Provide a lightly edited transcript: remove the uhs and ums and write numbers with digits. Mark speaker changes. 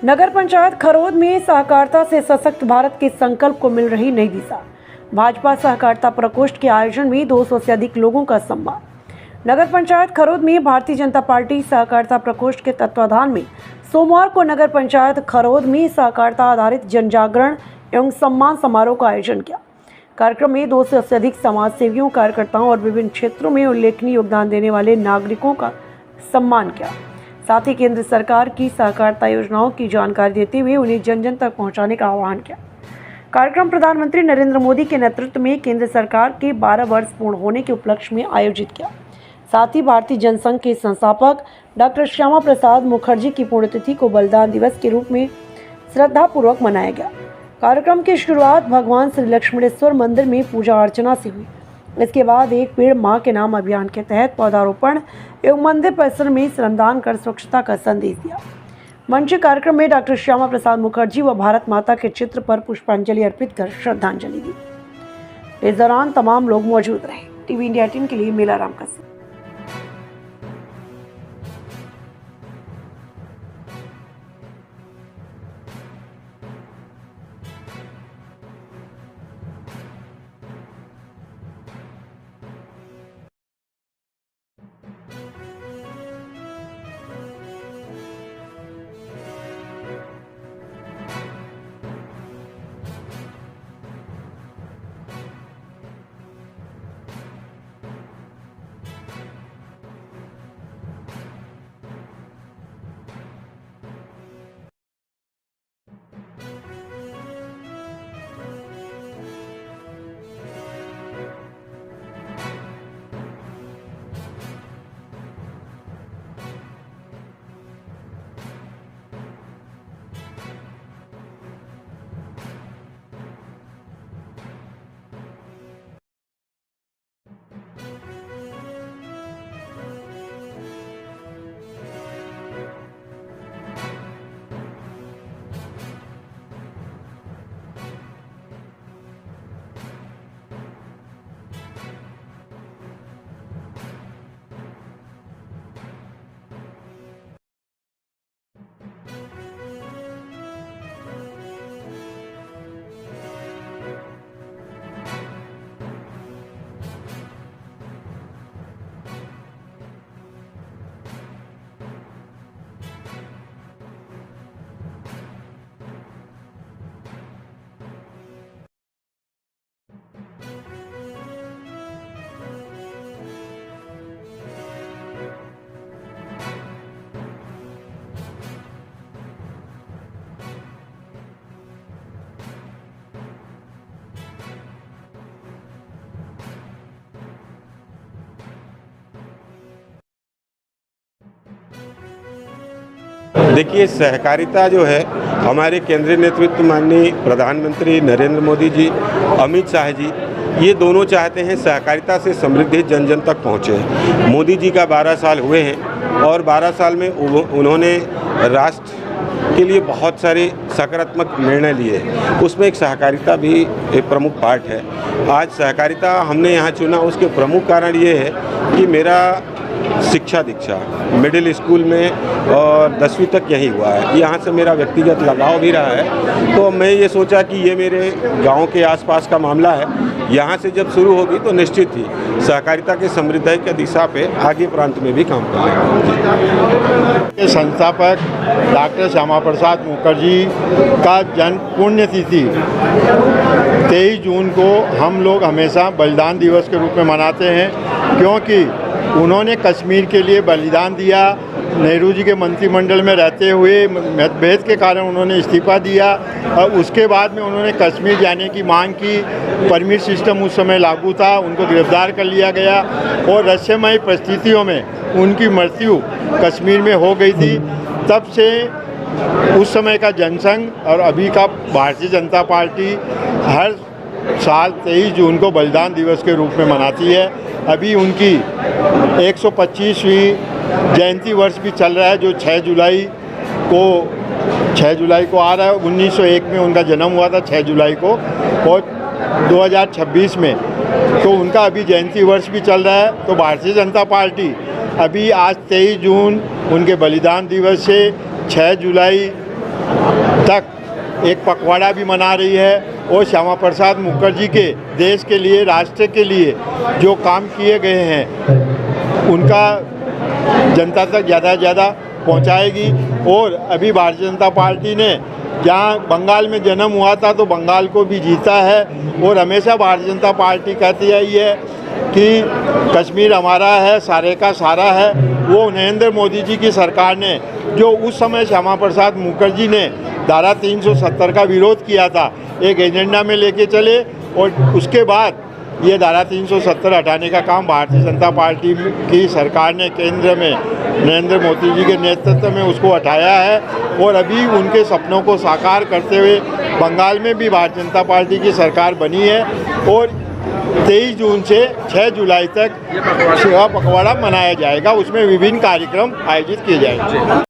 Speaker 1: नगर पंचायत खरोद में सहकारिता से सशक्त भारत के संकल्प को मिल रही नई दिशा। भाजपा सहकारिता प्रकोष्ठ के आयोजन में 200 से अधिक लोगों का सम्मान। नगर पंचायत खरोद में भारतीय जनता पार्टी सहकारिता प्रकोष्ठ के तत्वाधान में सोमवार को नगर पंचायत खरोद में सहकारिता आधारित जन जागरण एवं सम्मान समारोह का आयोजन किया। कार्यक्रम में 200 से अधिक समाज सेवियों, कार्यकर्ताओं और विभिन्न क्षेत्रों में उल्लेखनीय योगदान देने वाले नागरिकों का सम्मान किया। साथ ही केंद्र सरकार की सहकारिता योजनाओं की जानकारी देते हुए उन्हें जन जन तक पहुंचाने का आह्वान किया। कार्यक्रम प्रधानमंत्री नरेंद्र मोदी के नेतृत्व में केंद्र सरकार के 12 वर्ष पूर्ण होने के उपलक्ष्य में आयोजित किया। साथ ही भारतीय जनसंघ के संस्थापक डॉक्टर श्यामा प्रसाद मुखर्जी की पुण्यतिथि को बलिदान दिवस के रूप में श्रद्धापूर्वक मनाया गया। कार्यक्रम की शुरुआत भगवान श्री लक्ष्मणेश्वर मंदिर में पूजा अर्चना से हुई। इसके बाद एक पेड़ मां के नाम अभियान के तहत पौधारोपण एवं मंदिर परिसर में श्रमदान कर स्वच्छता का संदेश दिया। मंच कार्यक्रम में डॉक्टर श्यामा प्रसाद मुखर्जी व भारत माता के चित्र पर पुष्पांजलि अर्पित कर श्रद्धांजलि दी। इस दौरान तमाम लोग मौजूद रहे। टीवी इंडिया 18 के लिए मेलाराम कश्यप।
Speaker 2: देखिए, सहकारिता जो है हमारे केंद्रीय नेतृत्व माननीय प्रधानमंत्री नरेंद्र मोदी जी, अमित शाह जी, ये दोनों चाहते हैं सहकारिता से समृद्धि जन जन तक पहुँचे। मोदी जी का 12 साल हुए हैं और 12 साल में उन्होंने राष्ट्र के लिए बहुत सारे सकारात्मक निर्णय लिए, उसमें एक सहकारिता भी एक प्रमुख पार्ट है। आज सहकारिता हमने यहाँ चुना, उसके प्रमुख कारण ये है कि मेरा शिक्षा दीक्षा मिडिल स्कूल में और 10वीं तक यही हुआ है। यहाँ से मेरा व्यक्तिगत लगाव भी रहा है, तो मैं ये सोचा कि ये मेरे गांव के आसपास का मामला है, यहाँ से जब शुरू होगी तो निश्चित ही सहकारिता के समृद्धि की दिशा पे आगे प्रांत में भी काम करेंगे।
Speaker 3: संस्थापक डॉक्टर श्यामा प्रसाद मुखर्जी का जन्म पुण्यतिथि 23 जून को हम लोग हमेशा बलिदान दिवस के रूप में मनाते हैं, क्योंकि उन्होंने कश्मीर के लिए बलिदान दिया। नेहरू जी के मंत्रिमंडल में रहते हुए मतभेद के कारण उन्होंने इस्तीफा दिया और उसके बाद में उन्होंने कश्मीर जाने की मांग की। परमिट सिस्टम उस समय लागू था, उनको गिरफ्तार कर लिया गया और रहस्यमय परिस्थितियों में उनकी मृत्यु कश्मीर में हो गई थी। तब से उस समय का जनसंघ और अभी का भारतीय जनता पार्टी हर साल 23 जून को बलिदान दिवस के रूप में मनाती है। अभी उनकी 125वीं जयंती वर्ष भी चल रहा है, जो 6 जुलाई को आ रहा है। 1901 में उनका जन्म हुआ था 6 जुलाई को, और 2026 में तो उनका अभी जयंती वर्ष भी चल रहा है। तो भारतीय जनता पार्टी अभी आज 23 जून उनके बलिदान दिवस से 6 जुलाई तक एक पखवाड़ा भी मना रही है और श्यामा प्रसाद मुखर्जी के देश के लिए, राष्ट्र के लिए जो काम किए गए हैं उनका जनता तक ज़्यादा से ज़्यादा पहुंचाएगी। और अभी भारतीय जनता पार्टी ने जहाँ बंगाल में जन्म हुआ था तो बंगाल को भी जीता है और हमेशा भारतीय जनता पार्टी कहती है ये कि कश्मीर हमारा है, सारे का सारा है। वो नरेंद्र मोदी जी की सरकार ने जो उस समय श्यामा प्रसाद मुखर्जी ने धारा 370 का विरोध किया था, एक एजेंडा में लेके चले और उसके बाद ये धारा 370 हटाने का काम भारतीय जनता पार्टी की सरकार ने केंद्र में नरेंद्र मोदी जी के नेतृत्व में उसको हटाया है। और अभी उनके सपनों को साकार करते हुए बंगाल में भी भारतीय जनता पार्टी की सरकार बनी है और 23 जून से 6 जुलाई तक सेवा पखवाड़ा मनाया जाएगा। उसमें विभिन्न कार्यक्रम आयोजित किए जाएंगे।